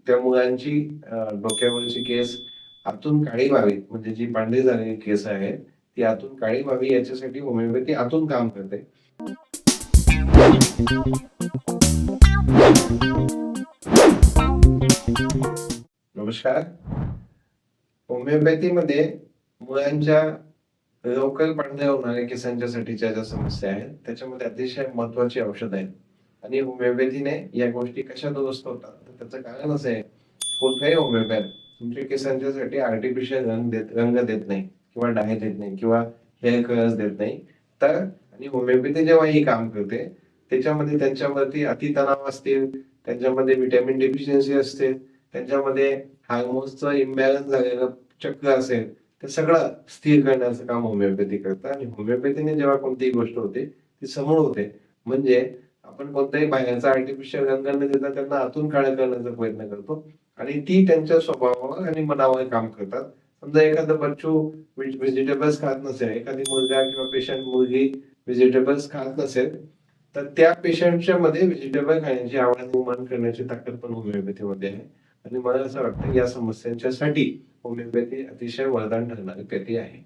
त्या मुलांची डोक्यावरची केस आतून काळी व्हावी, म्हणजे जी पांढरी झालेली केस आहे ती आतून काळी व्हावी याच्यासाठी होमिओपॅथी आतून काम करते. नमस्कार. होमिओपॅथीमध्ये मुलांच्या लवकर पांढऱ्या होणाऱ्या केसांच्यासाठीच्या ज्या समस्या आहेत त्याच्यामध्ये अतिशय महत्वाची औषध आहेत आणि होमिओपॅथीने या गोष्टी कशा दुरुस्त होतात तर त्याचं कारण असं आहे, कोणताही होमिओपॅथ तुमच्या केसांच्यासाठी आर्टिफिशियल रंग देत नाही किंवा डाय देत नाही किंवा हेअर कलर्स देत नाही. तर आणि होमिओपॅथी जेव्हा ही काम करते त्याच्यामध्ये त्यांच्यावरती अतितणाव असतील, त्यांच्यामध्ये व्हिटॅमिन डेफिशियन्सी असते, त्यांच्यामध्ये हार्मोन्सचं इम्बॅलन्स झालेलं चक्र असेल, ते सगळं स्थिर करण्याचं काम होमिओपॅथी करतं आणि होमिओपॅथीने जेव्हा कोणतीही गोष्ट होते ती समूळ होते. म्हणजे आपण कोणत्याही बाहेरचा आर्टिफिशियल रंग न देता त्यांना आतून काळं करण्याचा प्रयत्न करतो आणि ती त्यांच्या स्वभावावर आणि मनावर काम करतात. समजा एखादं बच्चू व्हेजिटेबल्स खात नसेल, एखादी मुलगा किंवा पेशंट मुलगी व्हेजिटेबल्स खात नसेल, तर त्या पेशंटच्या मध्ये व्हेजिटेबल खाण्याची आवड निर्माण करण्याची ताकद पण होमिओपॅथीमध्ये आहे आणि मला असं वाटतं या समस्यांच्यासाठी होमिओपॅथी अतिशय वरदान ठरणारी पॅथी आहे.